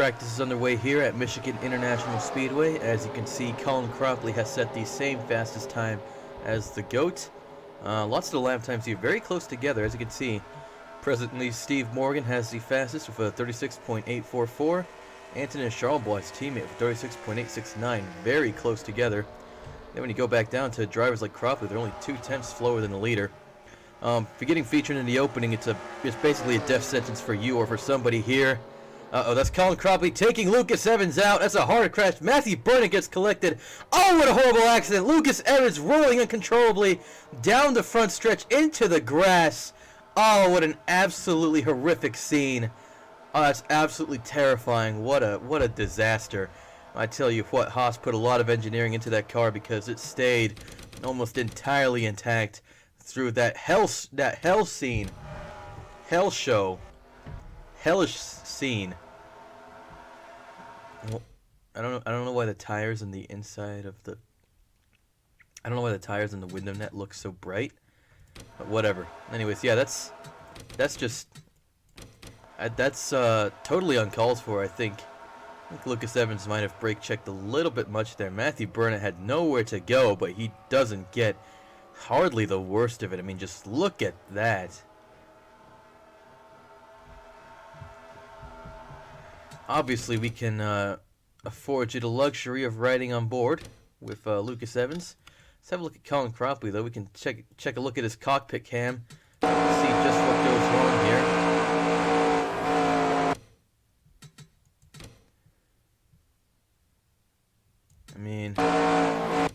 Practice is underway here at Michigan International Speedway. As you can see, Colin Cropley has set the same fastest time as the GOAT. Lots of the lap times here very close together. As you can see, presently Steve Morgan has the fastest with a 36.844. Antonin Charlebois, his teammate, with 36.869. Very close together. Then when you go back down to drivers like Cropley, they're only 0.2 slower than the leader. For getting featured in the opening, it's basically a death sentence for you or for somebody here. That's Colin Cropley taking Lucas Evans out. That's a hard crash. Matthew Burnett gets collected. Oh, what a horrible accident. Lucas Evans rolling uncontrollably down the front stretch into the grass. Oh, what an absolutely horrific scene. Oh, that's absolutely terrifying. What a disaster. I tell you what, Haas put a lot of engineering into that car because it stayed almost entirely intact through that hell scene. Hell show. Hellish scene. Well, I don't know why the tires in the inside of the window net look so bright, but whatever. Anyways, yeah, that's totally uncalled for. I think Lucas Evans might have brake checked a little bit much there. Matthew Burnett had nowhere to go, but he doesn't get hardly the worst of it. I mean, just look at that. Obviously, we can afford you the luxury of riding on board with Lucas Evans. Let's have a look at Colin Cropley, though. We can check a look at his cockpit cam, see just what goes wrong here. I mean, I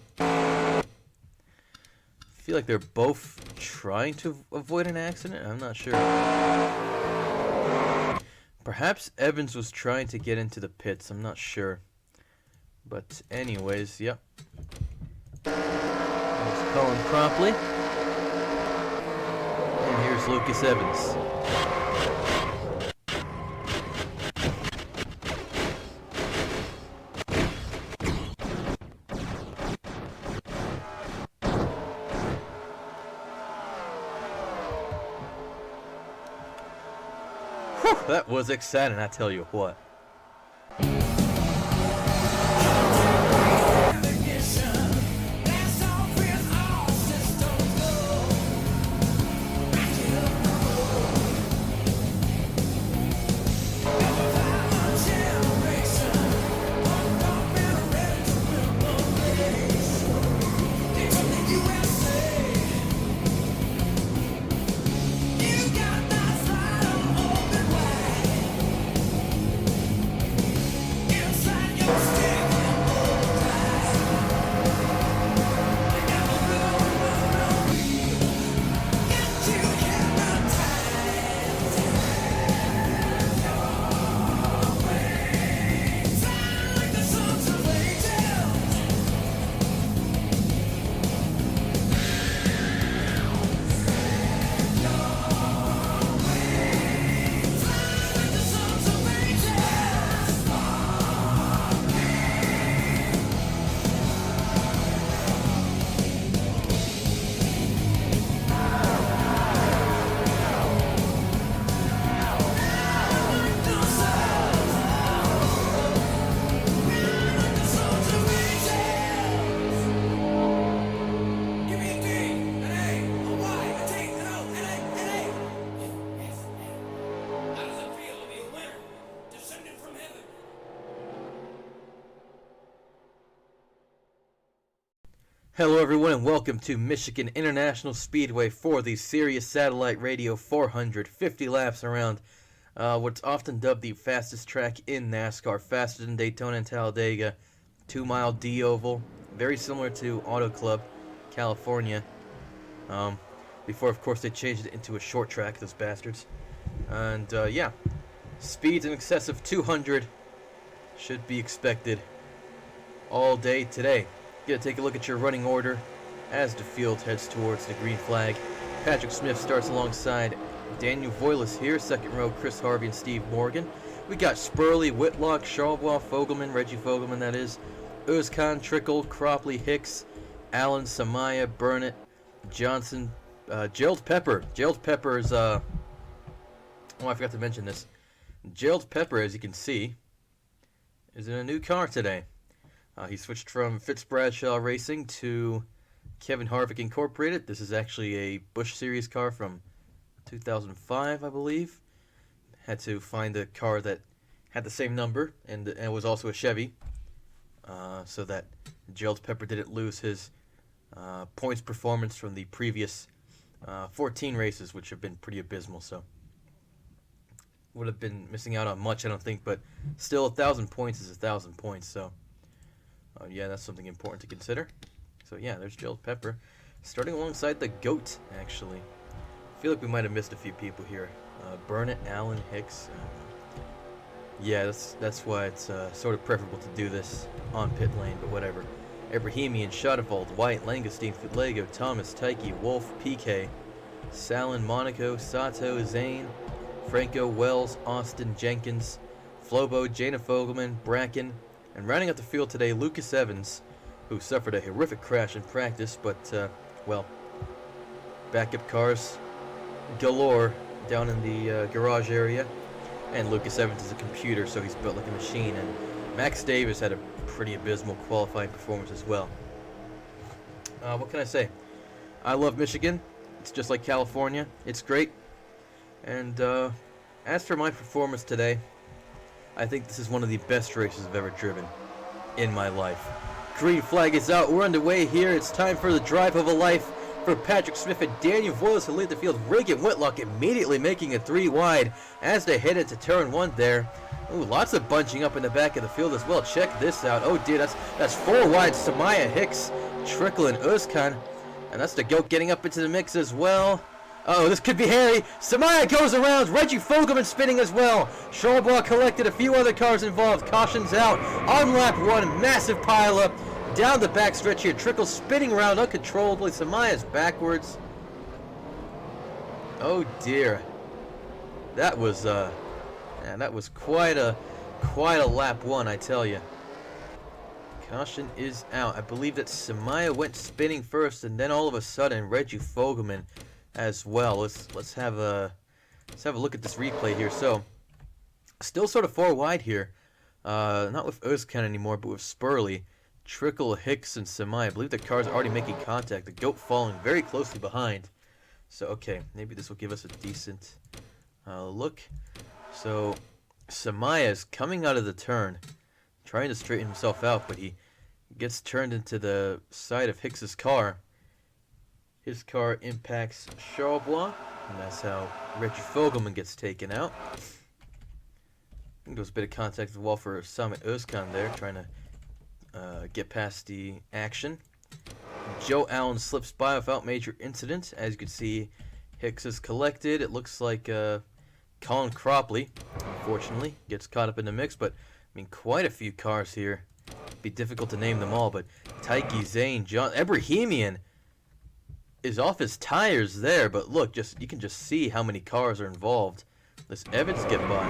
feel like they're both trying to avoid an accident. I'm not sure. Perhaps Evans was trying to get into the pits. I'm not sure. But anyways, yep. There's Colin Cropley. And here's Lucas Evans. That was exciting, I tell you what. Hello everyone and welcome to Michigan International Speedway for the Sirius Satellite Radio 450 laps around what's often dubbed the fastest track in NASCAR, faster than Daytona and Talladega, 2-mile D-oval, very similar to Auto Club, California. Before, of course, they changed it into a short track, those bastards. And yeah, speeds in excess of 200 should be expected all day today. Gonna take a look at your running order as the field heads towards the green flag. Patrick Smith starts alongside Daniel Voiles here, second row Chris Harvey and Steve Morgan. We got Spurley, Whitlock, Charlebois, Fogelman, Reggie Fogelman that is, Uzkan, Trickle, Cropley, Hicks, Allen, Samaya, Burnett, Johnson, Gerald Pepper. Gerald Pepper is, oh, I forgot to mention this. Gerald Pepper, as you can see, is in a new car today. He switched from Fitz Bradshaw Racing to Kevin Harvick Incorporated. This is actually a Busch Series car from 2005, I believe. Had to find a car that had the same number and it was also a Chevy, so that Gerald Pepper didn't lose his points performance from the previous 14 races, which have been pretty abysmal. So would have been missing out on much, I don't think, but still 1,000 points is 1,000 points. So yeah, that's something important to consider. So yeah, there's Gerald Pepper starting alongside the GOAT. Actually, I feel like we might have missed a few people here. Burnett, Allen, Hicks. Yeah, that's why it's sort of preferable to do this on pit lane, but whatever. Ebrahimian, Schottewald, White, Langestein, Fitlego, Thomas, Tyke, Wolf, PK, Salin, Monaco, Sato, Zane, Franco, Wells, Austin, Jenkins, Flobo, Jana Fogelman, Bracken, and rounding out the field today, Lucas Evans, who suffered a horrific crash in practice, but, well, backup cars galore down in the garage area. And Lucas Evans is a computer, so he's built like a machine. And Max Davis had a pretty abysmal qualifying performance as well. What can I say? I love Michigan. It's just like California. It's great. And as for my performance today, I think this is one of the best races I've ever driven in my life. Green flag is out. We're underway here. It's time for the drive of a life for Patrick Smith and Daniel Voiles to lead the field. Reagan Whitlock immediately making it 3 wide as they head into turn 1 there. Ooh, lots of bunching up in the back of the field as well. Check this out. Oh dear, that's 4 wide. Samaya, Hicks, Trickle, and Özkan. And that's the GOAT getting up into the mix as well. Oh, this could be hairy. Samaya goes around. Reggie Fogelman spinning as well. Schauble collected. A few other cars involved. Cautions out. On lap 1, massive pileup. Down the back stretch here. Trickle spinning around uncontrollably. Samaya's backwards. Oh dear. That was quite a lap 1, I tell you. Caution is out. I believe that Samaya went spinning first, and then all of a sudden Reggie Fogelman as well. Let's have a look at this replay here. So still sort of 4 wide here. Not with Özkan anymore, but with Spurley, Trickle, Hicks, and Samaya. I believe the cars are already making contact. The GOAT following very closely behind. So okay, maybe this will give us a decent look. So Samaya is coming out of the turn, trying to straighten himself out, but he gets turned into the side of Hicks's car. His car impacts Schauble, and that's how Reggie Fogelman gets taken out. I think there was a bit of contact as well for Samet Özkan there, trying to get past the action. Joe Allen slips by without major incident. As you can see, Hicks is collected. It looks like Colin Cropley, unfortunately, gets caught up in the mix, but I mean, quite a few cars here. It'd be difficult to name them all, but Tyke, Zane, John, Ebrahimian is off his tires there, but look, you can just see how many cars are involved. Let's Evans get by.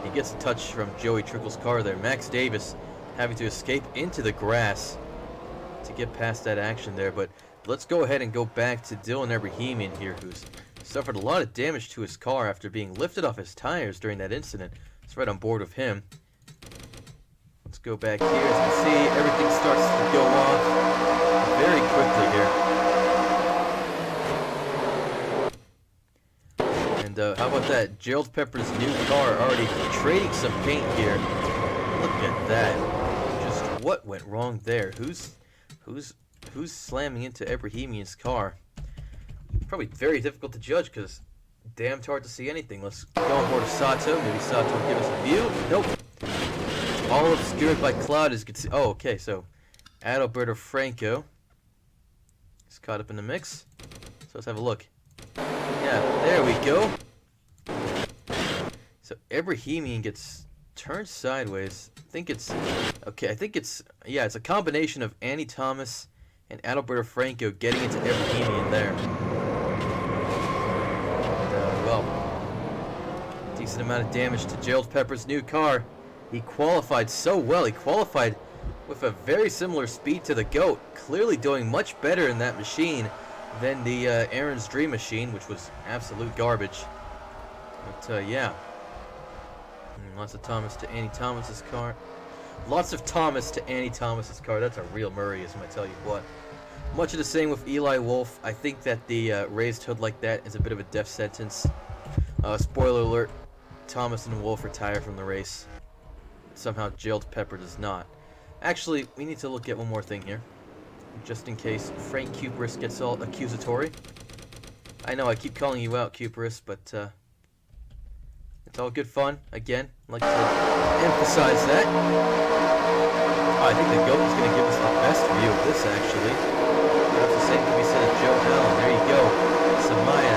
He gets a touch from Joey Trickle's car there. Max Davis having to escape into the grass to get past that action there. But let's go ahead and go back to Dylan Ebrahimian here, who's suffered a lot of damage to his car after being lifted off his tires during that incident. It's right on board with him. Let's go back here. As you can see, everything starts to go off very quickly here. And how about that? Gerald Pepper's new car already trading some paint here. Look at that. Just what went wrong there? Who's slamming into Ebrahimian's car? Probably very difficult to judge because damn hard to see anything. Let's go on board of Sato. Maybe Sato will give us a view. Nope. All obscured by cloud, as you can see. Oh, okay. So Adalberto Franco is caught up in the mix. So let's have a look. Yeah, there we go. So Ebrahimian gets turned sideways. I think it's a combination of Andy Thomas and Adalberto Franco getting into Ebrahimian there. And, decent amount of damage to Gerald Pepper's new car. He qualified so well. He qualified with a very similar speed to the GOAT, clearly doing much better in that machine than the Aaron's Dream machine, which was absolute garbage. But yeah, Lots of Thomas to Annie Thomas's car. Lots of Thomas to Annie Thomas's car. That's a real Murrayism, I tell you what. Much of the same with Eli Wolf. I think that the raised hood like that is a bit of a death sentence. Spoiler alert, Thomas and Wolf retire from the race. Somehow Jailed Pepper does not. Actually, we need to look at one more thing here. Just in case Frank Cuperis gets all accusatory. I know I keep calling you out, Cuperis, but it's all good fun. Again, I'd like to emphasize that. Oh, I think the GOAT is going to give us the best view of this, actually. Perhaps the same can be said of Joe Allen. There you go. Samaya.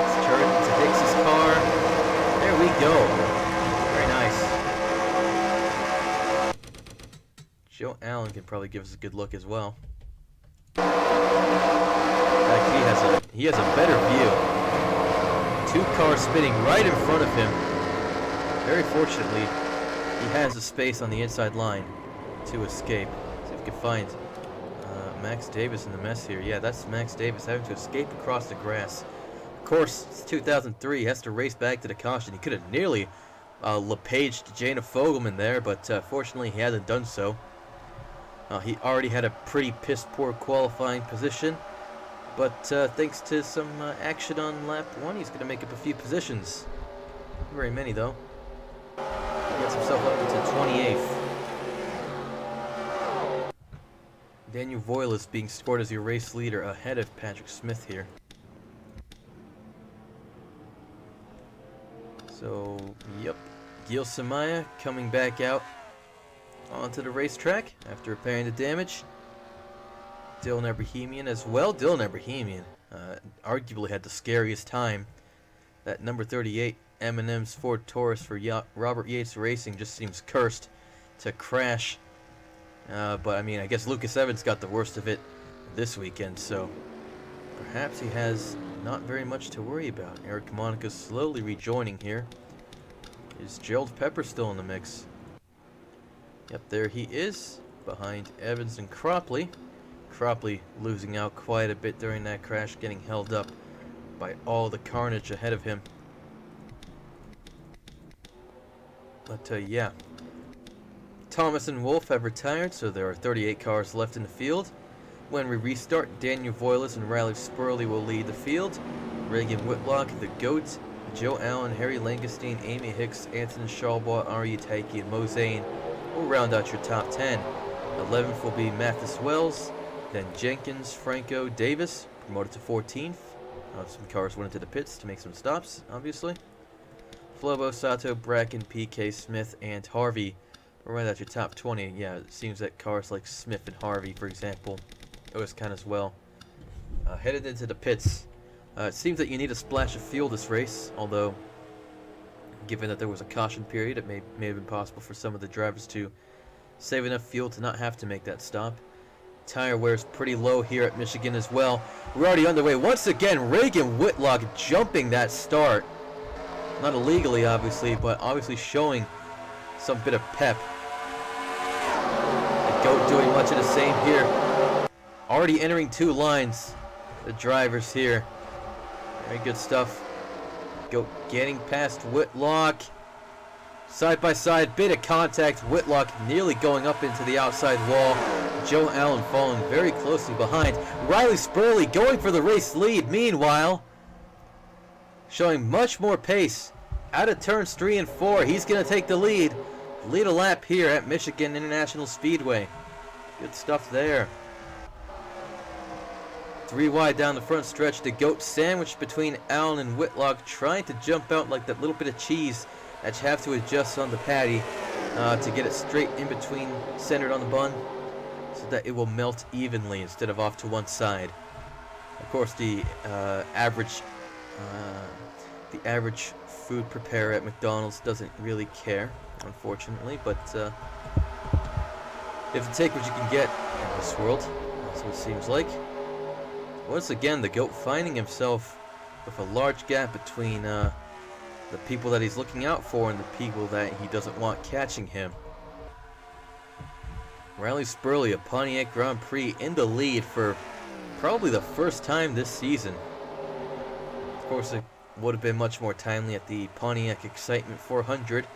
It's turned to Hicks's car. There we go. Very nice. Joe Allen can probably give us a good look as well. In fact, he has a better view. Two cars spinning right in front of him. Very fortunately, he has a space on the inside line to escape. See if we can find Max Davis in the mess here. Yeah, that's Max Davis having to escape across the grass. Of course, it's 2003. He has to race back to the caution. He could have nearly LePaged Jana Fogelman there, but fortunately he hasn't done so. He already had a pretty piss-poor qualifying position, but thanks to some action on lap 1, he's going to make up a few positions. Not very many, though. He gets himself up into 28th. Daniel Voyle is being scored as your race leader ahead of Patrick Smith here. So, yep. Gil Samaya coming back out onto the racetrack after repairing the damage. Dylan Abrahamian as well. Dylan Abrahamian arguably had the scariest time. That number 38 M&M's Ford Taurus for Robert Yates Racing just seems cursed to crash. But I mean, I guess Lucas Evans got the worst of it this weekend, so perhaps he has not very much to worry about. Eric Monaco slowly rejoining here. Is Gerald Pepper still in the mix? Yep, there he is, behind Evans and Cropley. Cropley losing out quite a bit during that crash, getting held up by all the carnage ahead of him. But yeah, Thomas and Wolf have retired, so there are 38 cars left in the field. When we restart, Daniel Voiles and Riley Spurley will lead the field. Reagan Whitlock, the GOAT, Joe Allen, Harry Langenstein, Amy Hicks, Anton Schalbaugh, Ari Taiki, and Mo Zane will round out your top 10. 11th will be Mathis Wells, then Jenkins, Franco, Davis, promoted to 14th. Some cars went into the pits to make some stops, obviously. Flobo, Sato, Bracken, PK, Smith, and Harvey will round out your top 20. Yeah, it seems that cars like Smith and Harvey, for example, always count as well. Headed into the pits. It seems that you need a splash of fuel this race, although given that there was a caution period, it may have been possible for some of the drivers to save enough fuel to not have to make that stop. Tire wear is pretty low here at Michigan as well. We're already underway. Once again, Reagan Whitlock jumping that start. Not illegally, obviously, but obviously showing some bit of pep. The GOAT doing much of the same here. Already entering two lines. The drivers here. Very good stuff. GOAT getting past Whitlock. Side by side, bit of contact. Whitlock nearly going up into the outside wall. Joe Allen falling very closely behind. Riley Spurley going for the race lead. Meanwhile, showing much more pace. Out of turns 3 and 4, he's going to take the lead. Lead a lap here at Michigan International Speedway. Good stuff there. 3 wide down the front stretch. The GOAT sandwiched between Allen and Whitlock, trying to jump out like that little bit of cheese that you have to adjust on the patty to get it straight in between, centered on the bun, so that it will melt evenly instead of off to one side. Of course, the average food preparer at McDonald's doesn't really care, unfortunately, but you have to take what you can get in this world. That's what it seems like. Once again, the GOAT finding himself with a large gap between the people that he's looking out for and the people that he doesn't want catching him. Riley Spurley of Pontiac Grand Prix in the lead for probably the first time this season. Of course, would have been much more timely at the Pontiac Excitement 400,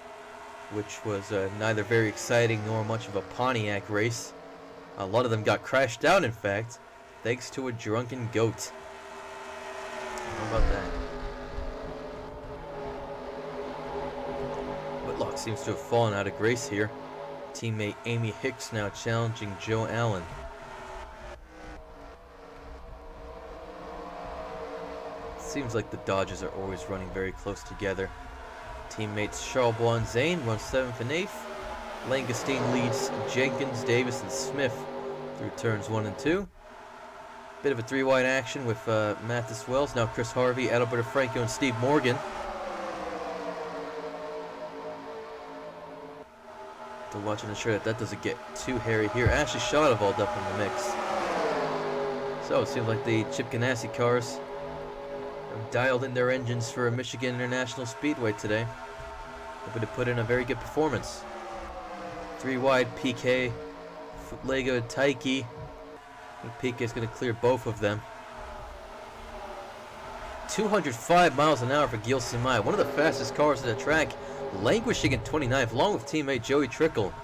which was neither very exciting nor much of a Pontiac race. A lot of them got crashed out, in fact, thanks to a drunken goat. How about that? Whitlock seems to have fallen out of grace here. Teammate Amy Hicks now challenging Joe Allen. Seems like the Dodgers are always running very close together. Teammates Charlebois and Zane run 7th and 8th. Langestein leads Jenkins, Davis, and Smith through turns 1 and 2. Bit of a 3-wide action with Mathis Wells. Now Chris Harvey, Adalberto Franco, and Steve Morgan. To watch and ensure that doesn't get too hairy here. Ashley Shaw evolved up in the mix. So it seems like the Chip Ganassi cars have dialed in their engines for Michigan International Speedway today. Hoping to put in a very good performance. 3-wide PK, Lego, Taiki. I think PK is going to clear both of them. 205 miles an hour for Gil Simai, one of the fastest cars at the track, languishing in 29th, along with teammate Joey Trickle.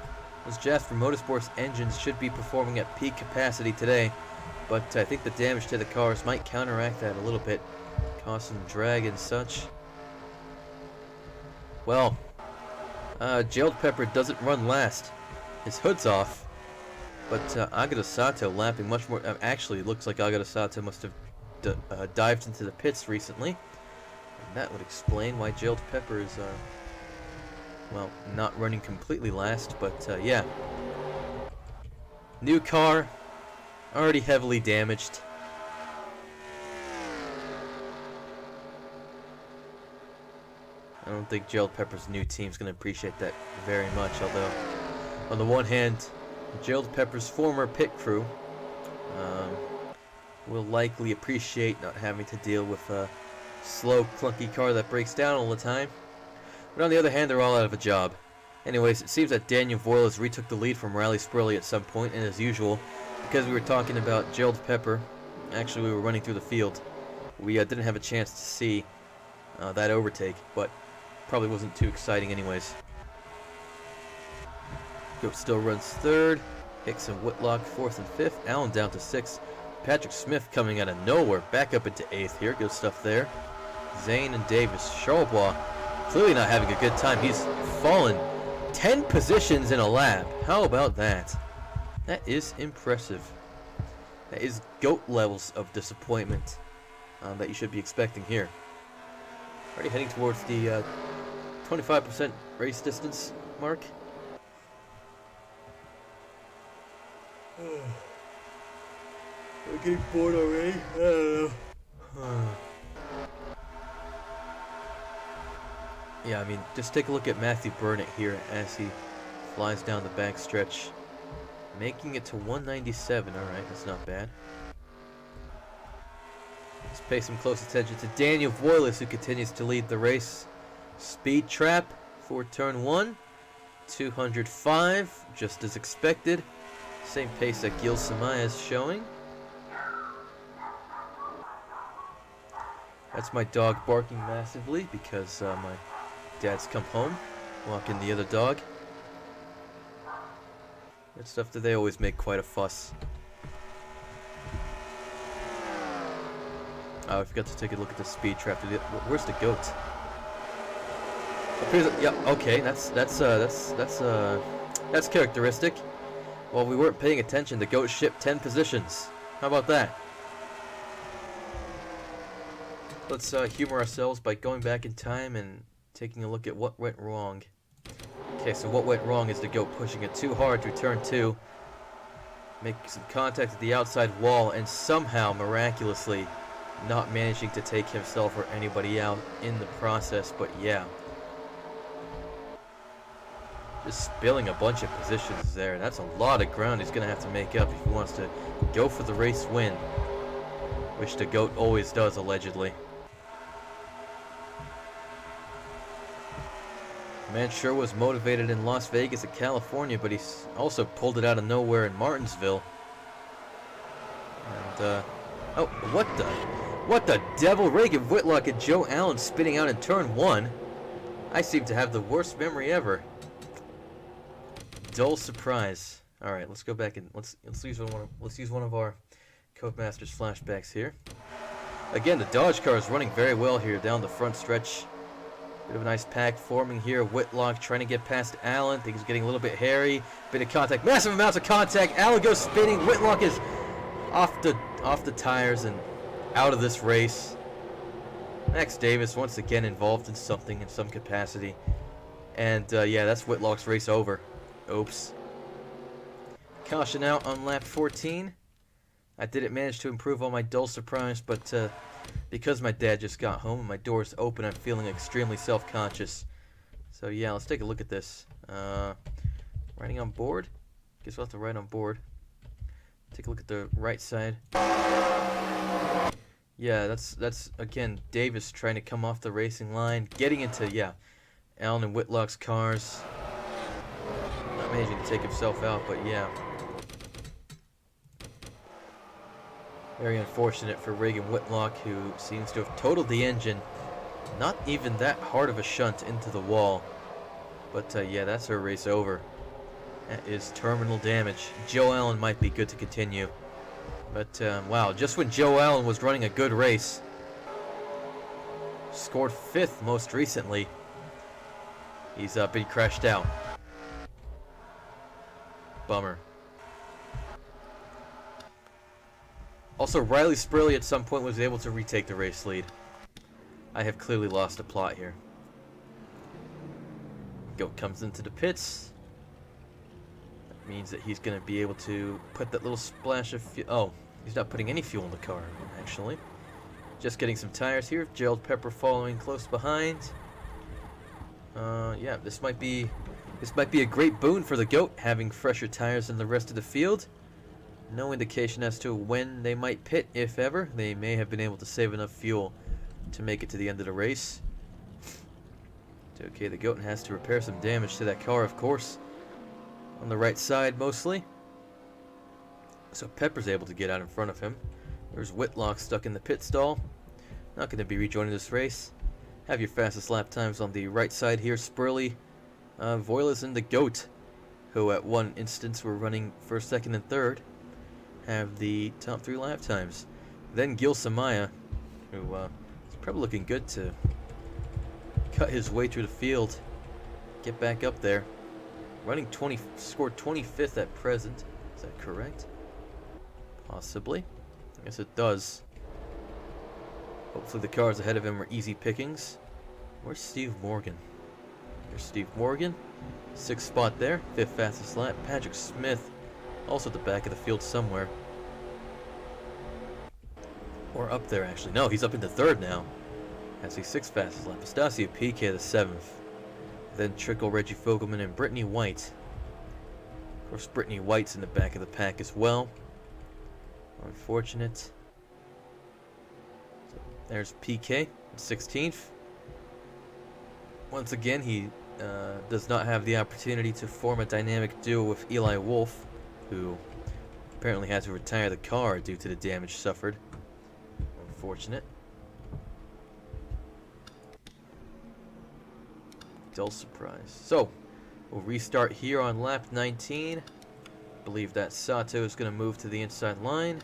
Those Jasper Motorsports engines should be performing at peak capacity today, but I think the damage to the cars might counteract that a little bit, cause some drag and such. Well, Jailed Pepper doesn't run last. His hood's off, but Agata Sato lapping much more. Actually, it looks like Agata Sato must have dived into the pits recently, and that would explain why Jailed Pepper is, well, not running completely last, but yeah. New car, already heavily damaged. I don't think Jailed Pepper's new team's going to appreciate that very much, although, on the one hand, Jailed Pepper's former pit crew will likely appreciate not having to deal with a slow, clunky car that breaks down all the time. But on the other hand, they're all out of a job. Anyways, it seems that Daniel Voiles retook the lead from Riley Spurley at some point, and as usual, because we were talking about Jailed Pepper, actually we were running through the field, we didn't have a chance to see that overtake, but probably wasn't too exciting anyways. Goat still runs 3rd, Hicks and Whitlock 4th and 5th, Allen down to 6th, Patrick Smith coming out of nowhere, back up into 8th here, good stuff there. Zane and Davis, Charlebois clearly not having a good time. He's fallen 10 positions in a lap. How about that? That is impressive. That is GOAT levels of disappointment that you should be expecting here. Already heading towards the 25% race distance mark. I'm getting bored already. I don't know. Yeah, I mean, just take a look at Matthew Burnett here as he flies down the back stretch, making it to 197. Alright, that's not bad. Let's pay some close attention to Daniel Voiles, who continues to lead the race. Speed trap for turn 1. 205, just as expected. Same pace that Gil Samaya is showing. That's my dog barking massively because my dad's come home, walking the other dog. That stuff that they always make quite a fuss. Oh, I forgot to take a look at the speed trap. Where's the goat? Yeah, okay, that's characteristic. While we weren't paying attention, the goat shipped 10 positions. How about that? Let's humor ourselves by going back in time and taking a look at what went wrong. Okay, so what went wrong is the goat pushing it too hard through turn 2, making some contact at the outside wall, and somehow, miraculously, not managing to take himself or anybody out in the process, but yeah. Just spilling a bunch of positions there. That's a lot of ground he's going to have to make up if he wants to go for the race win, which the goat always does, allegedly. Man sure was motivated in Las Vegas and California, but he's also pulled it out of nowhere in Martinsville. And, oh, what the? What the devil? Reagan Whitlock and Joe Allen spinning out in turn 1. I seem to have the worst memory ever. Dull surprise. All right, let's go back and let's use one of our Codemasters flashbacks here. Again, the Dodge car is running very well here down the front stretch. Bit of a nice pack forming here. Whitlock trying to get past Allen. Things getting a little bit hairy. Bit of contact. Massive amounts of contact. Allen goes spinning. Whitlock is off the tires and out of this race. Max Davis once again involved in something in some capacity. And yeah, that's Whitlock's race over. Oops. Caution out on lap 14. I didn't manage to improve on my dull surprise, but because my dad just got home and my door's open, I'm feeling extremely self-conscious. So yeah, let's take a look at this. Riding on board? Guess we'll have to ride on board. Take a look at the right side. Yeah, that's again Davis trying to come off the racing line, getting into Allen and Whitlock's cars. Not managing to take himself out, but yeah. Very unfortunate for Reagan Whitlock, who seems to have totaled the engine. Not even that hard of a shunt into the wall. But yeah, that's her race over. That is terminal damage. Joe Allen might be good to continue. But wow, just when Joe Allen was running a good race, scored 5th most recently, he's been crashed out. Bummer. Also, Riley Spurley at some point was able to retake the race lead. I have clearly lost a plot here. Goat comes into the pits. That means that he's going to be able to put that little splash of fuel. Oh, he's not putting any fuel in the car, actually. Just getting some tires here. Gerald Pepper following close behind. Yeah, this might be a great boon for the Goat, having fresher tires than the rest of the field. No indication as to when they might pit, if ever. They may have been able to save enough fuel to make it to the end of the race. Okay, the Goat has to repair some damage to that car, of course. On the right side, mostly. So Pepper's able to get out in front of him. There's Whitlock stuck in the pit stall. Not going to be rejoining this race. Have your fastest lap times on the right side here. Spurley, Voiles, and the Goat, who at one instance were running first, second, and third, have the top 3 lap times. Then Gil Samaya, who is probably looking good to cut his way through the field, get back up there. Scored 25th at present. Is that correct? Possibly. I guess it does. Hopefully the cars ahead of him are easy pickings. Where's Steve Morgan? There's Steve Morgan. 6th spot there. 5th fastest lap. Patrick Smith also at the back of the field somewhere. Or up there, actually. No, he's up into 3rd now. That's the 6th fastest lap. S.p.A the 7th. Then trickle Reggie Fogelman and Brittany White. Of course, Brittany White's in the back of the pack as well. Unfortunate. So there's PK, 16th. Once again, he does not have the opportunity to form a dynamic duo with Eli Wolf, who apparently had to retire the car due to the damage suffered. Unfortunate. Dull surprise. So, we'll restart here on lap 19. I believe that Sato is going to move to the inside line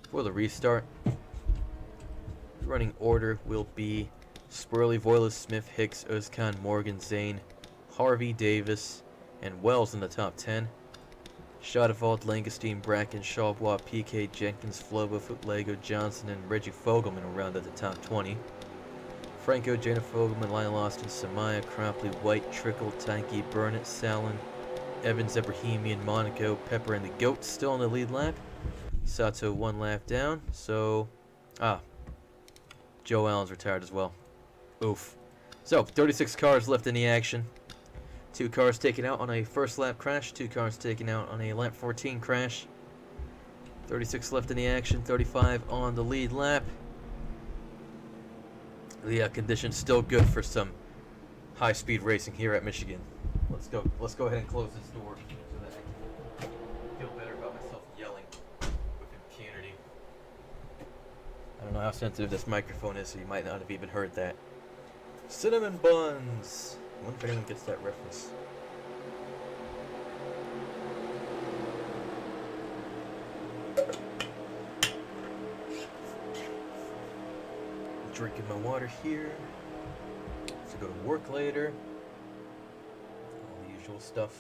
for the restart. The running order will be Spurley, Voiles, Smith, Hicks, Özkan, Morgan, Zane, Harvey, Davis, and Wells in the top 10. Schadewald, Langestein, Bracken, Shawbois, PK, Jenkins, Flobo, Lego, Johnson, and Reggie Fogelman will round out the top 20. Franco, Jana Fogelman, Lionel Austin, Samaya, Cropley, White, Trickle, Tankey, Burnett, Salin, Evans, Ebrahimian, Monaco, Pepper, and the Goat still on the lead lap. Sato 1 lap down, so... Joe Allen's retired as well. Oof. So, 36 cars left in the action. 2 cars taken out on a first lap crash, 2 cars taken out on a lap 14 crash. 36 left in the action, 35 on the lead lap. The conditions still good for some high-speed racing here at Michigan. Let's go ahead and close this door so that I can feel better about myself yelling with impunity. I don't know how sensitive this microphone is, so you might not have even heard that. Cinnamon buns! I wonder if anyone gets that reference. Drinking my water here. To go to work later. All the usual stuff.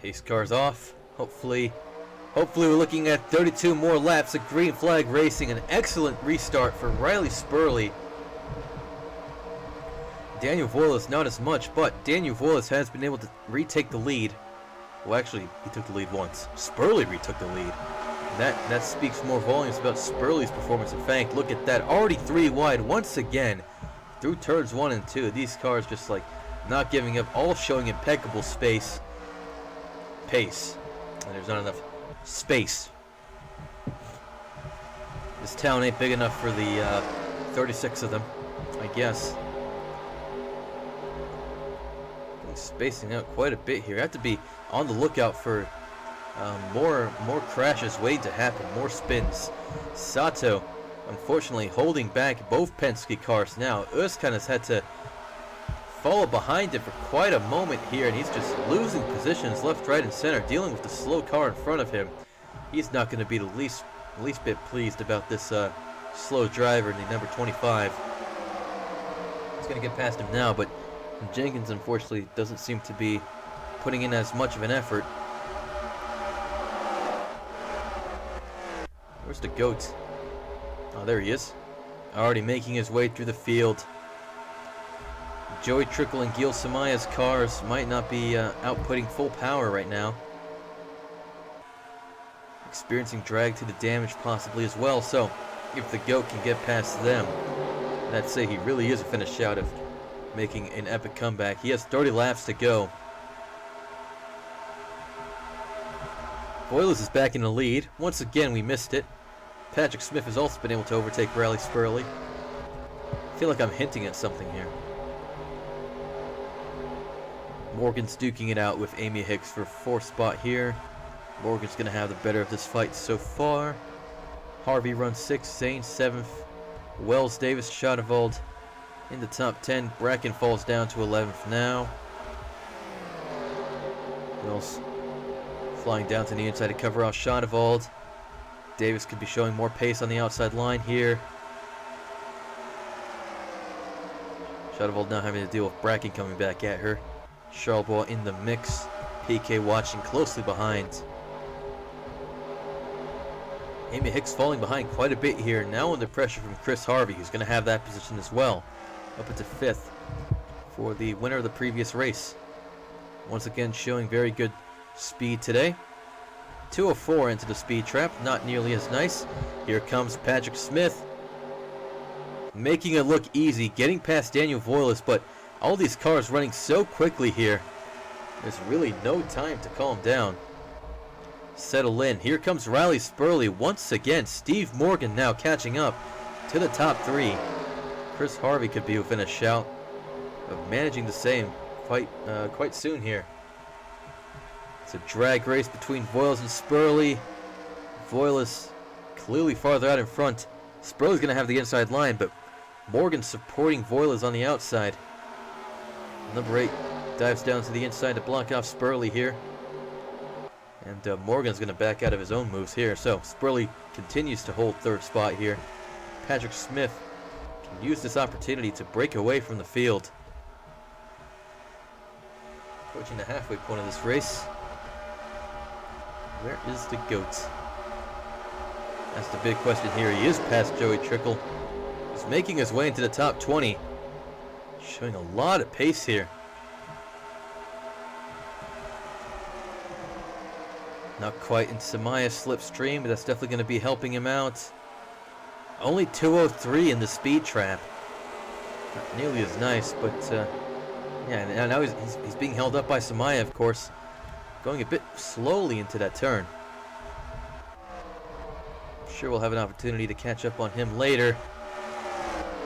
Pace car's off. Hopefully we're looking at 32 more laps of green flag racing. An excellent restart for Riley Spurley. Daniel Voiles not as much, but Daniel Voiles has been able to retake the lead. Well, actually, he took the lead once. Spurley retook the lead. That speaks more volumes about Spurley's performance. In fact, look at that. Already 3 wide once again through turns 1 and 2. These cars just like not giving up, all showing impeccable pace. And there's not enough space. This town ain't big enough for the 36 of them, I guess. Spacing out quite a bit here. I have to be on the lookout for more crashes waiting to happen, more spins. Sato, unfortunately, holding back both Penske cars now. Özkan has had to follow behind him for quite a moment here, and he's just losing positions left, right, and center, dealing with the slow car in front of him. He's not going to be the least bit pleased about this slow driver, the number 25. He's going to get past him now, but Jenkins, unfortunately, doesn't seem to be putting in as much of an effort. Where's the goat? Oh, there he is. Already making his way through the field. Joey Trickle and Gil Samaya's cars might not be outputting full power right now. Experiencing drag to the damage possibly as well, so if the GOAT can get past them, I'd say he really is a finish out of making an epic comeback. He has 30 laps to go. Voiles is back in the lead. Once again, we missed it. Patrick Smith has also been able to overtake Riley Spurley. I feel like I'm hinting at something here. Morgan's duking it out with Amy Hicks for 4th spot here. Morgan's going to have the better of this fight so far. Harvey runs 6th, Zane 7th. Wells, Davis, Schadewald in the top 10. Bracken falls down to 11th now. Wells flying down to the inside to cover off Schadewald. Davis could be showing more pace on the outside line here. Schadewald now having to deal with Bracken coming back at her. Charlebois in the mix. PK watching closely behind. Amy Hicks falling behind quite a bit here. Now under pressure from Chris Harvey, who's going to have that position as well. Up into 5th for the winner of the previous race. Once again showing very good speed today. 204 into the speed trap. Not nearly as nice. Here comes Patrick Smith. Making it look easy. Getting past Daniel Voiles, but all these cars running so quickly here. There's really no time to calm down. Settle in. Here comes Riley Spurley once again. Steve Morgan now catching up to the top 3. Chris Harvey could be within a shout of managing the same quite soon here. It's a drag race between Voiles and Spurley. Voiles clearly farther out in front. Spurley's going to have the inside line, but Morgan supporting Voiles on the outside. Number 8 dives down to the inside to block off Spurley here. And Morgan's going to back out of his own moves here. So Spurley continues to hold 3rd spot here. Patrick Smith can use this opportunity to break away from the field. Approaching the halfway point of this race. Where is the GOAT? That's the big question here. He is past Joey Trickle. He's making his way into the top 20. Showing a lot of pace here. Not quite in Samaya's slipstream, but that's definitely going to be helping him out. Only 203 in the speed trap. Not nearly as nice, but yeah, now he's being held up by Samaya, of course. Going a bit slowly into that turn. I'm sure we'll have an opportunity to catch up on him later.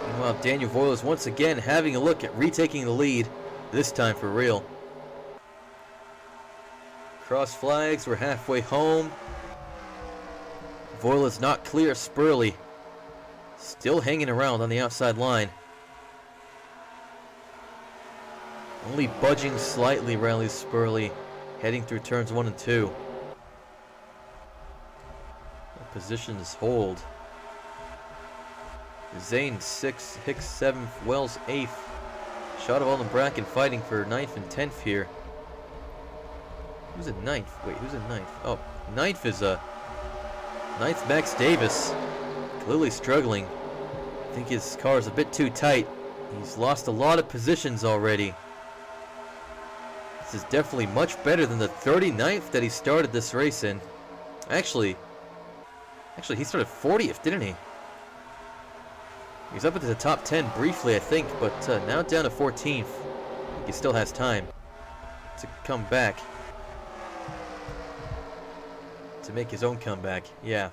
Meanwhile, Daniel Voiles once again having a look at retaking the lead, this time for real. Cross flags, we're halfway home. Voiles not clear. Shirley still hanging around on the outside line. Only budging slightly, Shirley, heading through turns 1 and 2. Positions hold. Zane 6th, Hicks 7th, Wells 8th. Shadowall and Bracken fighting for 9th and 10th here. Who's in 9th? Wait, who's in 9th? Oh, 9th is 9th Max Davis. Clearly struggling. I think his car is a bit too tight. He's lost a lot of positions already. This is definitely much better than the 39th that he started this race in. Actually, he started 40th, didn't he? He was up into the top 10 briefly, I think, but now down to 14th. I think he still has time to come back. To make his own comeback, yeah.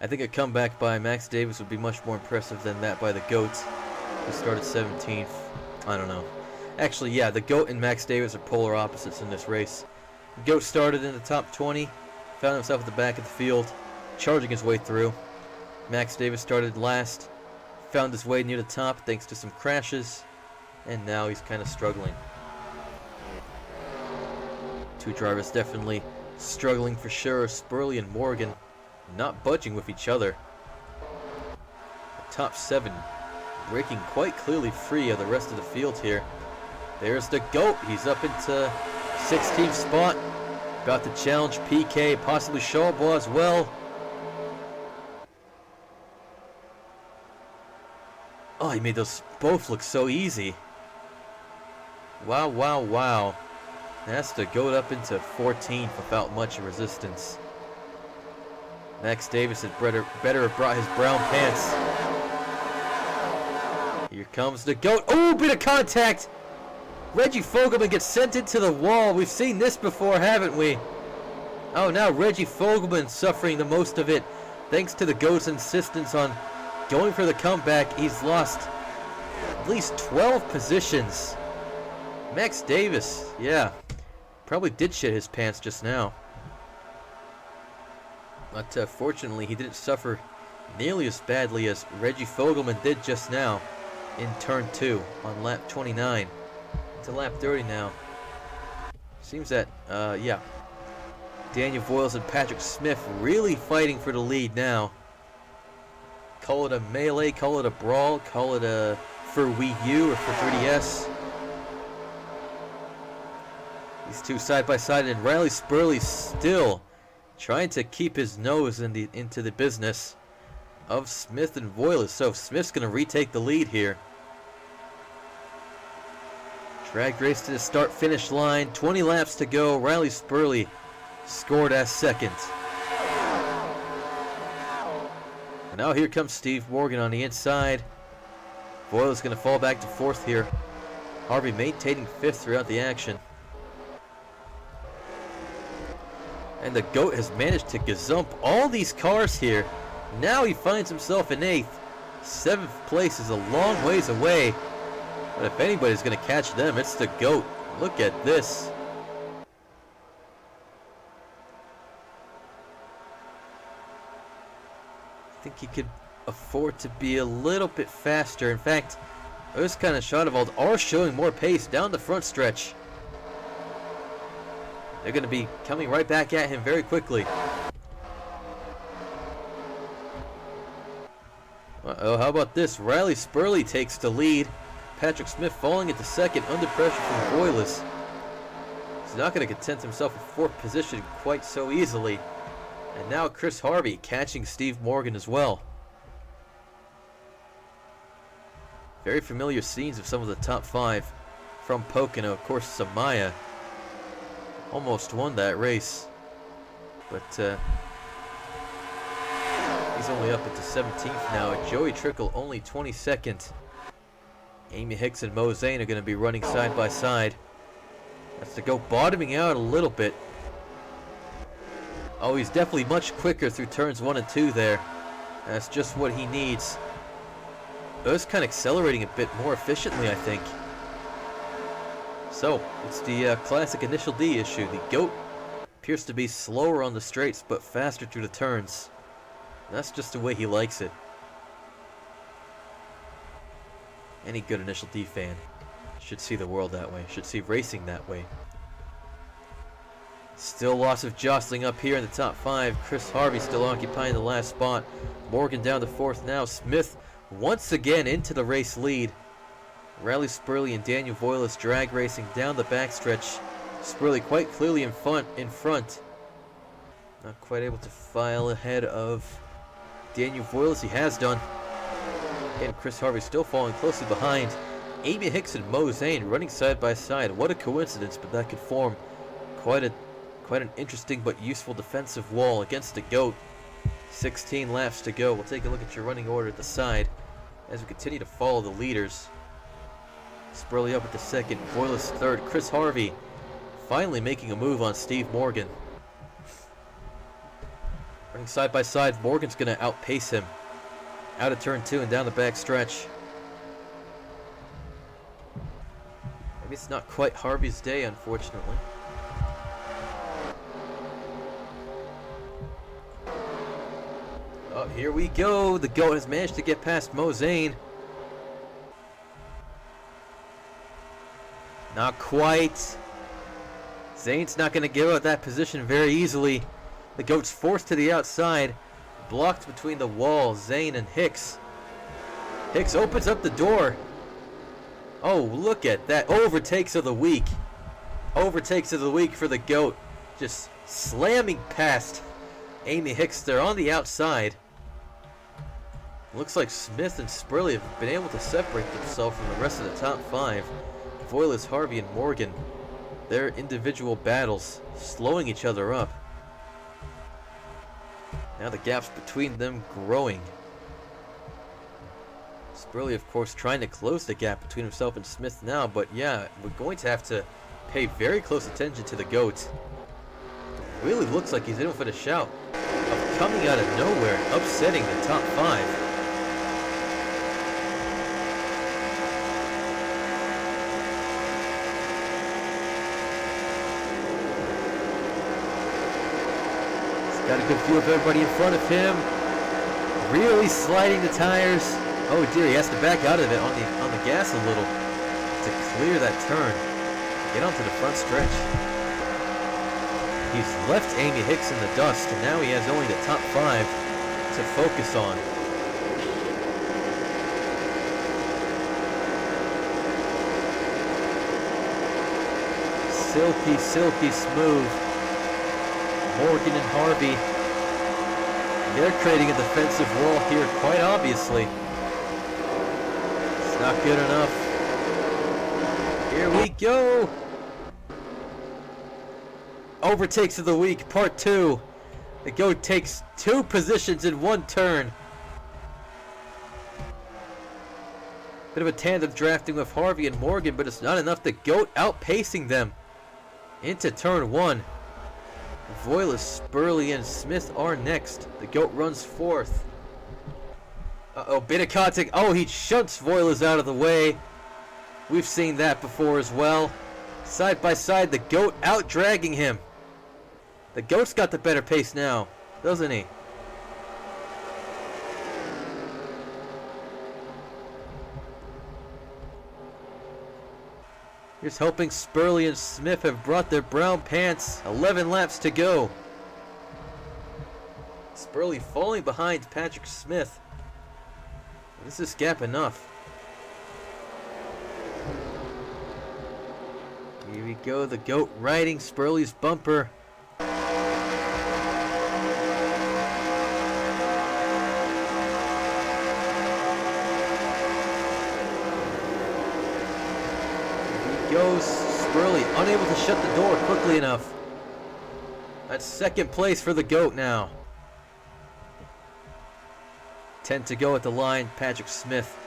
I think a comeback by Max Davis would be much more impressive than that by the GOAT, who started 17th. I don't know. Actually, yeah, the GOAT and Max Davis are polar opposites in this race. The GOAT started in the top 20, found himself at the back of the field, charging his way through. Max Davis started last, found his way near the top thanks to some crashes, and now he's kind of struggling. Two drivers definitely struggling for sure. Shirley and Morgan not budging with each other. The top 7 breaking quite clearly free of the rest of the field here. There's the GOAT. He's up into 16th spot. About to challenge PK, possibly Shawbaugh as well. Oh, he made those both look so easy. Wow, wow, wow. That's the GOAT up into 14th without much resistance. Max Davis had better have brought his brown pants. Here comes the GOAT. Oh, bit of contact! Reggie Fogelman gets sent into the wall. We've seen this before, haven't we? Oh, now Reggie Fogelman suffering the most of it. Thanks to the GOAT's insistence on going for the comeback, he's lost at least 12 positions. Max Davis, yeah, probably did shit his pants just now. But fortunately, he didn't suffer nearly as badly as Reggie Fogelman did just now in turn 2 on lap 29 to lap 30 now. Seems that, yeah, Daniel Voiles and Patrick Smith really fighting for the lead now. Call it a melee, call it a brawl, call it a for Wii U or for 3DS. These two side by side, and Shirley still trying to keep his nose into the business of Smith and Voiles. So Smith's going to retake the lead here. Drag race to the start-finish line. 20 laps to go. Shirley scored as second. And now here comes Steve Morgan on the inside. Voiles going to fall back to 4th here. Harvey maintaining 5th throughout the action. And the GOAT has managed to gazump all these cars here. Now he finds himself in 8th. 7th place is a long ways away. But if anybody's going to catch them, it's the GOAT. Look at this. I think he could afford to be a little bit faster. In fact, this kind of Shadowall are showing more pace down the front stretch. They're going to be coming right back at him very quickly. Uh-oh, how about this? Shirley takes the lead. Patrick Smith falling into 2nd under pressure from Voiles. He's not going to content himself with 4th position quite so easily. And now Chris Harvey catching Steve Morgan as well. Very familiar scenes of some of the top 5 from Pocono. Of course, Samaya almost won that race, but he's only up into 17th now. Joey Trickle only 22nd. Amy Hicks and Mo Zane are going to be running side by side. That's to go bottoming out a little bit. Oh, he's definitely much quicker through turns 1 and 2 there. That's just what he needs. It's kind of accelerating a bit more efficiently, I think. So, it's the classic initial D issue. The GOAT appears to be slower on the straights, but faster through the turns. That's just the way he likes it. Any good initial D fan should see the world that way, should see racing that way. Still lots of jostling up here in the top 5. Chris Harvey still occupying the last spot. Morgan down to 4th now. Smith once again into the race lead. Riley Spurley and Daniel Voiles drag racing down the backstretch. Spurley quite clearly in front. Not quite able to file ahead of Daniel Voiles. He has done. Again, Chris Harvey still falling closely behind. Amy Hicks and Mo Zane running side by side. What a coincidence, but that could form quite an interesting but useful defensive wall against the GOAT. 16 laps to go. We'll take a look at your running order at the side as we continue to follow the leaders. Spurley up at the 2nd, Voiles 3rd, Chris Harvey finally making a move on Steve Morgan. Running side by side, Morgan's going to outpace him. Out of turn 2 and down the back stretch. Maybe it's not quite Harvey's day, unfortunately. Oh, here we go. The GOAT has managed to get past Mo Zane. Not quite. Zane's not going to give up that position very easily. The GOAT's forced to the outside. Blocked between the wall, Zane and Hicks. Hicks opens up the door. Oh, look at that. Overtakes of the week. Overtakes of the week for the GOAT. Just slamming past Amy Hicks there on the outside. Looks like Smith and Spurley have been able to separate themselves from the rest of the top 5. Voiles, Harvey, and Morgan. Their individual battles slowing each other up. Now the gaps between them growing. Spurley, of course, trying to close the gap between himself and Smith now, but yeah, we're going to have to pay very close attention to the GOAT. Really looks like he's in for the shout of coming out of nowhere, upsetting the top 5. Got a good view of everybody in front of him. Really sliding the tires. Oh dear, he has to back out of it on the gas a little to clear that turn. Get onto the front stretch. He's left Amy Hicks in the dust, and now he has only the top 5 to focus on. Silky, silky smooth. Morgan and Harvey, they're creating a defensive wall here, quite obviously. It's not good enough. Here we go. Overtakes of the week, part 2. The GOAT takes 2 positions in 1 turn. Bit of a tandem drafting with Harvey and Morgan, but it's not enough. The GOAT outpacing them into turn 1. Voiles, Spurley, and Smith are next. The GOAT runs 4th. Uh-oh, bit of contact. Oh, he shunts Voiles out of the way. We've seen that before as well. Side by side, the GOAT out-dragging him. The GOAT's got the better pace now, doesn't he? Here's hoping Spurley and Smith have brought their brown pants. 11 laps to go. Spurley falling behind Patrick Smith. Is this gap enough? Here we go, the GOAT riding Spurley's bumper. Goes Spurley, unable to shut the door quickly enough. That's 2nd place for the GOAT now. 10 to go at the line. Patrick Smith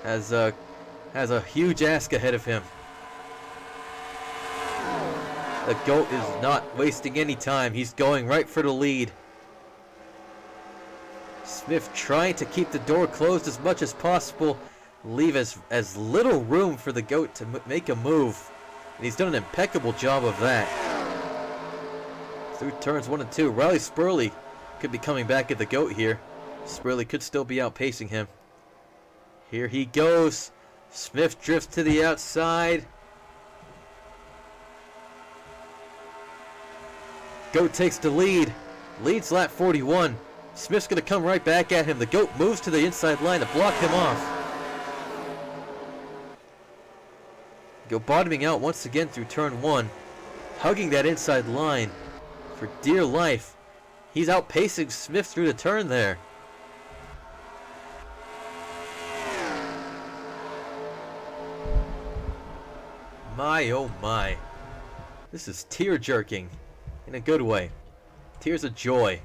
has a huge ask ahead of him. The GOAT is not wasting any time. He's going right for the lead. Smith trying to keep the door closed as much as possible. Leave as little room for the GOAT to make a move. And he's done an impeccable job of that. Through turns 1 and 2, Riley Spurley Could be coming back at the GOAT here. Shirley could still be outpacing him. Here he goes. Smith drifts to the outside. GOAT takes the lead. Leads lap 41. Smith's going to come right back at him. The GOAT moves to the inside line to block him off. Go bottoming out once again through turn 1. Hugging that inside line for dear life. He's outpacing Smith through the turn there. My oh my. This is tear jerking in a good way. Tears of joy.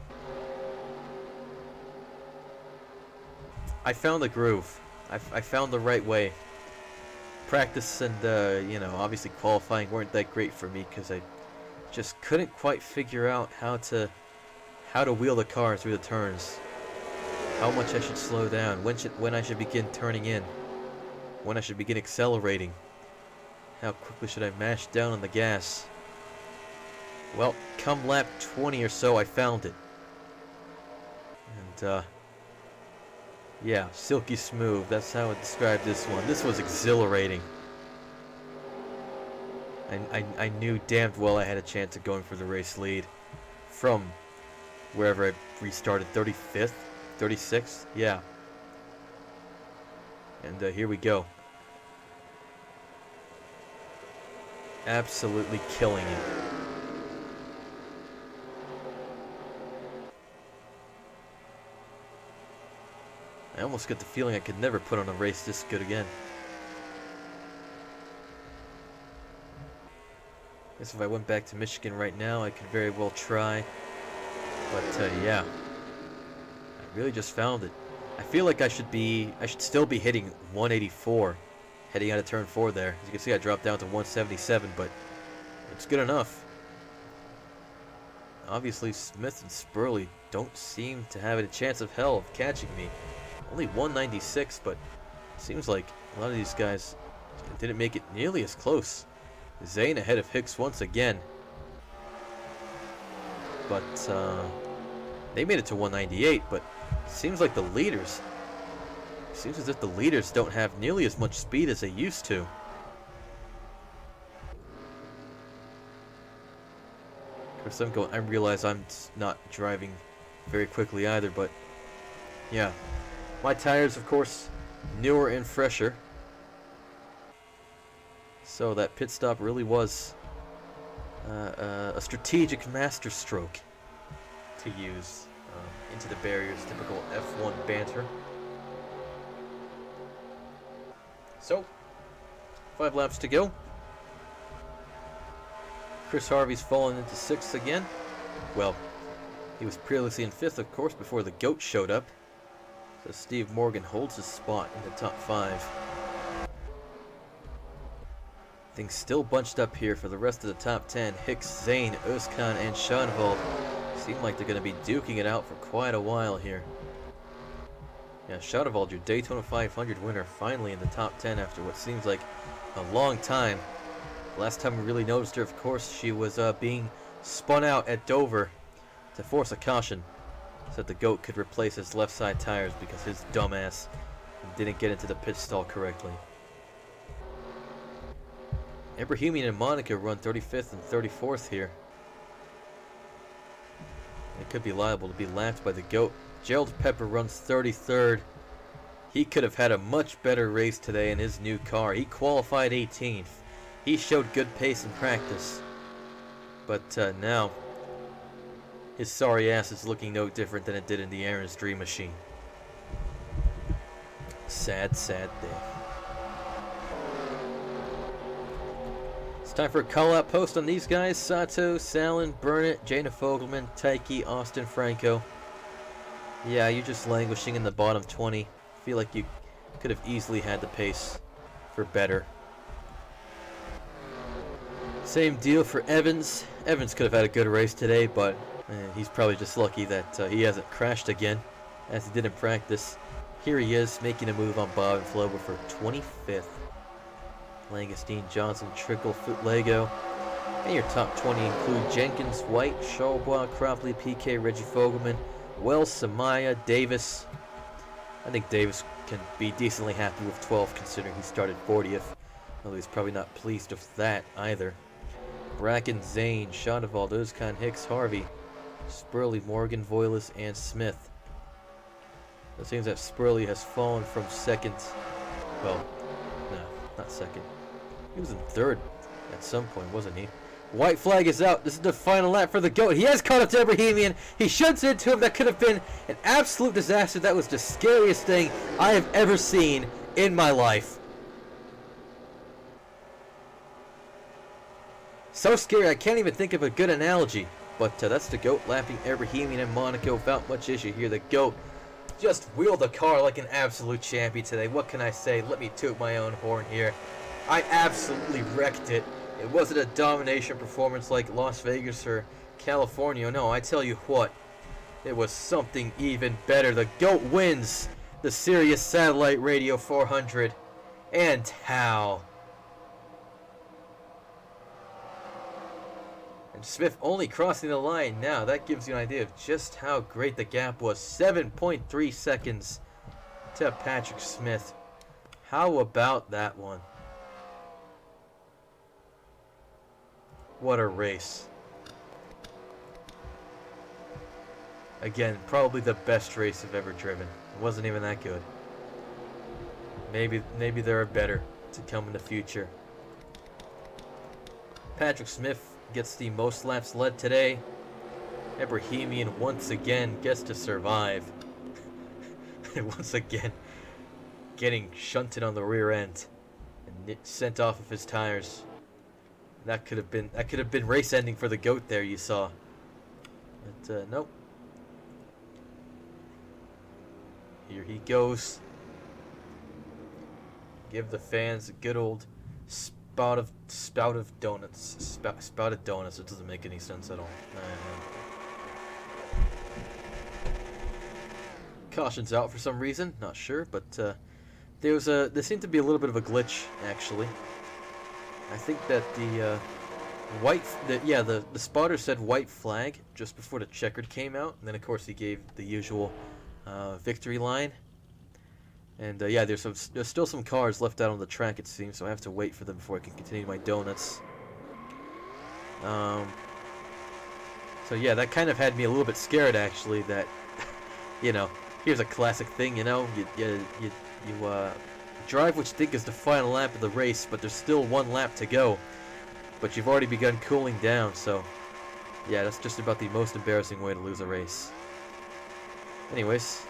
I found the groove. I found the right way. Practice and you know, obviously qualifying weren't that great for me because I just couldn't quite figure out how to wheel the car through the turns. How much I should slow down, when I should begin turning in, when I should begin accelerating. How quickly should I mash down on the gas? Well, come lap 20 or so, I found it. And yeah, silky smooth. That's how I describe this one. This was exhilarating. I knew damned well I had a chance of going for the race lead from wherever I restarted, 35th, 36th, yeah. And here we go. Absolutely killing it. I almost get the feeling I could never put on a race this good again. Guess if I went back to Michigan right now, I could very well try. But yeah, I really just found it. I feel like I should still be hitting 184 heading out of turn 4 there. As you can see, I dropped down to 177, but it's good enough. Obviously, Smith and Shirley don't seem to have a chance of hell of catching me. Only 196, but it seems like a lot of these guys didn't make it nearly as close. Zane ahead of Hicks once again. But they made it to 198, but it seems like the leaders, seems as if the leaders don't have nearly as much speed as they used to. Of course, I realize I'm not driving very quickly either, but yeah. My tires, of course, newer and fresher. So that pit stop really was a strategic masterstroke to use into the barriers, typical F1 banter. So, 5 laps to go. Chris Harvey's fallen into 6th again. Well, he was previously in 5th, of course, before the GOAT showed up. So Steve Morgan holds his spot in the top 5. Things still bunched up here for the rest of the top 10. Hicks, Zane, Özkan, and Schoenwald seem like they're going to be duking it out for quite a while here. Yeah, Schoenwald, your Daytona 500 winner, finally in the top 10 after what seems like a long time. Last time we really noticed her, of course, she was being spun out at Dover to force a caution, so that the GOAT could replace his left side tires because his dumbass didn't get into the pit stall correctly. Ibrahimian and Monica run 35th and 34th here. It could be liable to be lapped by the GOAT. Gerald Pepper runs 33rd. He could have had a much better race today in his new car. He qualified 18th. He showed good pace in practice. But now, his sorry ass is looking no different than it did in the Aaron's Dream Machine. Sad, sad day. It's time for a call-out post on these guys. Sato, Salin, Burnett, Jaina Fogelman, Taiki, Austin, Franco. Yeah, you're just languishing in the bottom 20. Feel like you could have easily had the pace for better. Same deal for Evans. Evans could have had a good race today, but he's probably just lucky that he hasn't crashed again, as he did in practice. Here he is, making a move on Bob and Flober for 25th. Langestein, Johnson, Trickle, Lego. And your top 20 include Jenkins, White, Charlebois, Cropley, PK, Reggie Fogelman, Wells, Samaya, Davis. I think Davis can be decently happy with 12 considering he started 40th. Although he's probably not pleased with that either. Bracken, Zane, Shadowald, Özkan, Hicks, Harvey, Spurley, Morgan, Voiles, and Smith. It seems that Spurley has fallen from second. Well, no, not second. He was in third at some point, wasn't he? White flag is out. This is the final lap for the GOAT. He has caught up to Bohemian. He shunts into him. That could have been an absolute disaster. That was the scariest thing I have ever seen in my life. So scary, I can't even think of a good analogy. But that's the GOAT lapping Bohemian in Monaco without much issue here. The GOAT just wheeled the car like an absolute champion today. What can I say? Let me toot my own horn here. I absolutely wrecked it. It wasn't a domination performance like Las Vegas or California. No, I tell you what. It was something even better. The GOAT wins the Sirius Satellite Radio 400. And how? And Smith only crossing the line now. That gives you an idea of just how great the gap was. 7.3 seconds to Patrick Smith. How about that one? What a race. Again, probably the best race I've ever driven. It wasn't even that good. Maybe there are better to come in the future. Patrick Smith gets the most laps led today. Bohemian once again gets to survive. Once again, getting shunted on the rear end and sent off of his tires. That could have been race ending for the GOAT there, you saw. But nope. Here he goes. Give the fans a good old spout of donuts. Spouted donuts. It doesn't make any sense at all. Caution's out for some reason, not sure, but there seemed to be a little bit of a glitch actually. I think that the spotter said white flag just before the checkered came out, and then of course he gave the usual victory line. And yeah, there's still some cars left out on the track it seems, so I have to wait for them before I can continue my donuts. So yeah, that kind of had me a little bit scared actually. That you know, here's a classic thing. You know, you drive what you think is the final lap of the race, but there's still one lap to go. But you've already begun cooling down, so yeah, that's just about the most embarrassing way to lose a race. Anyways,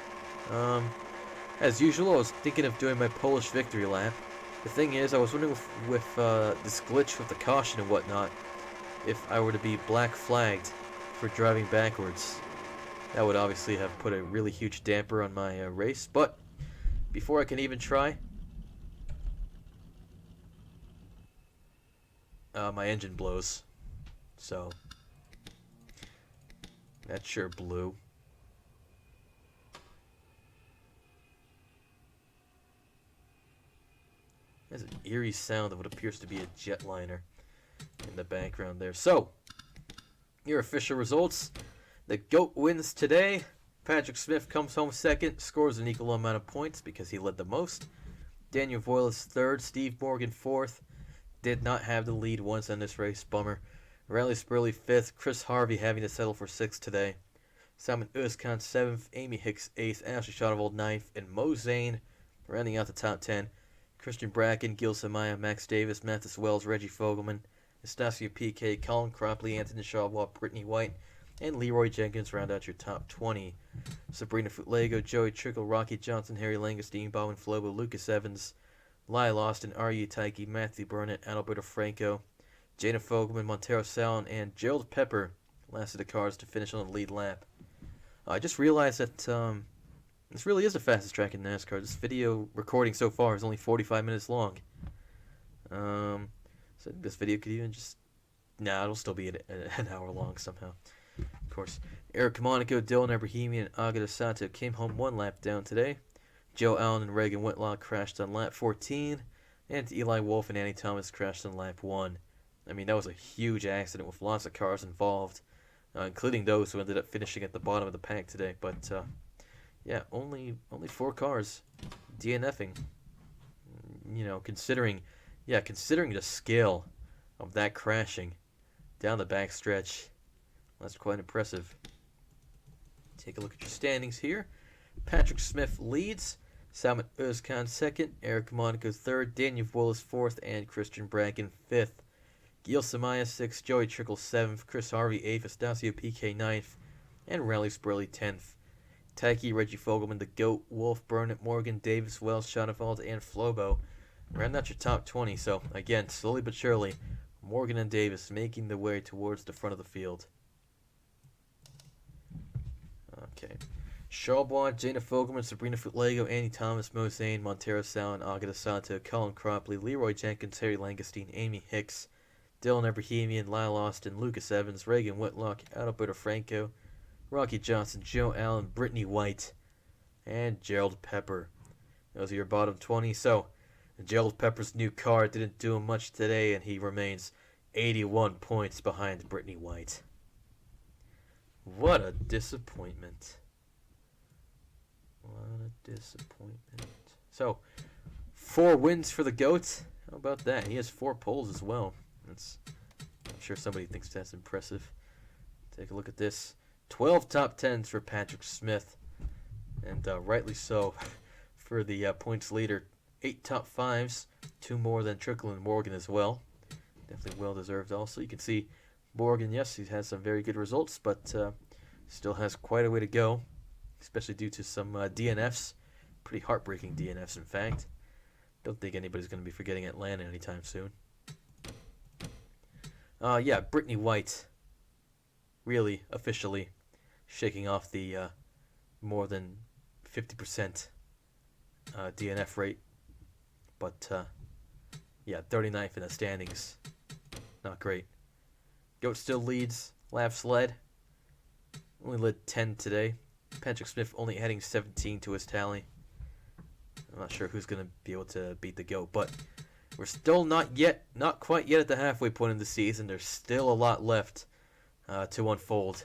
as usual, I was thinking of doing my Polish victory lap. The thing is, I was wondering with this glitch with the caution and whatnot, if I were to be black flagged for driving backwards. That would obviously have put a really huge damper on my race, but before I can even try, my engine blows. So, that sure blew. There's an eerie sound of what appears to be a jetliner in the background there. So, your official results. The GOAT wins today. Patrick Smith comes home second, scores an equal amount of points because he led the most. Daniel Voiles third, Steve Morgan fourth. Did not have the lead once in this race, bummer. Riley Spurley fifth, Chris Harvey having to settle for sixth today. Simon Özkan seventh, Amy Hicks eighth, Ashley Shadowald ninth, and Mo Zane rounding out the top 10. Christian Bracken, Gil Samaya, Max Davis, Mathis Wells, Reggie Fogelman, Anastasia PK, Colin Cropley, Anthony Shawwell, Brittany White, and Leroy Jenkins round out your top 20. Sabrina Futlego, Joey Trickle, Rocky Johnson, Harry Langestein, Bowen Flobo, Lucas Evans, Lyle Austin, R.U. Taiki, Matthew Burnett, Adalberto Franco, Jana Fogelman, Montero Salin, and Gerald Pepper lasted the cars to finish on the lead lap. I just realized that this really is the fastest track in NASCAR. This video recording so far is only 45 minutes long. So this video could even just... Nah, it'll still be an hour long somehow. Of course, Eric Monaco, Dylan Bohemian, and Agata Sato came home one lap down today. Joe Allen and Reagan Whitlock crashed on lap 14. And Eli Wolf and Annie Thomas crashed on lap 1. I mean, that was a huge accident with lots of cars involved. including those who ended up finishing at the bottom of the pack today. But yeah, only 4 cars DNFing. You know, considering the scale of that crashing down the backstretch, that's quite impressive. Take a look at your standings here. Patrick Smith leads, Salman Özkan second, Eric Monaco third, Daniel Wallace fourth, and Christian Bracken fifth. Gil Samaya sixth, Joey Trickle seventh, Chris Harvey eighth, Estacio PK ninth, and Rally Spurley 10th. Taiki, Reggie Fogelman, The Goat, Wolf, Burnett, Morgan, Davis, Wells, Schonefeld, and Flobo round out your top 20. So, again, slowly but surely, Morgan and Davis making their way towards the front of the field. Okay. Charlebois, Jana Fogelman, Sabrina Futlego, Annie Thomas, Mo Zane, Montero Sal, Agata Sato, Colin Cropley, Leroy Jenkins, Harry Langestein, Amy Hicks, Dylan Abrahamian, Lyle Austin, Lucas Evans, Reagan Whitlock, Adalberto Franco, Rocky Johnson, Joe Allen, Brittany White, and Gerald Pepper. Those are your bottom 20. So, Gerald Pepper's new car didn't do him much today, and he remains 81 points behind Brittany White. What a disappointment. What a disappointment. So, 4 wins for the GOAT. How about that? He has 4 poles as well. I'm sure somebody thinks that's impressive. Take a look at this. 12 top 10s for Patrick Smith, and rightly so for the points leader. 8 top 5s, 2 more than Trickle and Morgan as well. Definitely well deserved also. You can see Morgan, yes, he has some very good results, but still has quite a way to go, especially due to some DNFs. Pretty heartbreaking DNFs, in fact. Don't think anybody's going to be forgetting Atlanta anytime soon. Yeah, Brittany White, really, officially, shaking off the more than 50% DNF rate. But, yeah, 39th in the standings. Not great. Goat still leads. Laps led. Only led 10 today. Patrick Smith only adding 17 to his tally. I'm not sure who's going to be able to beat the GOAT, but we're still not quite yet at the halfway point of the season. There's still a lot left to unfold.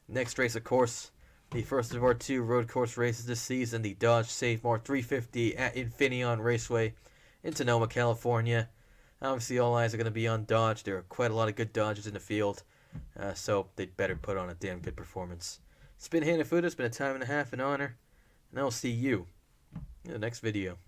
Next race, of course, the first of our 2 road course races this season, the Dodge Save More 350 at Infineon Raceway in Sonoma, California. Obviously, all eyes are going to be on Dodge. There are quite a lot of good Dodges in the field, so they'd better put on a damn good performance. It's been Hannah Food. It's been a time and a half, an honor, and I'll see you in the next video.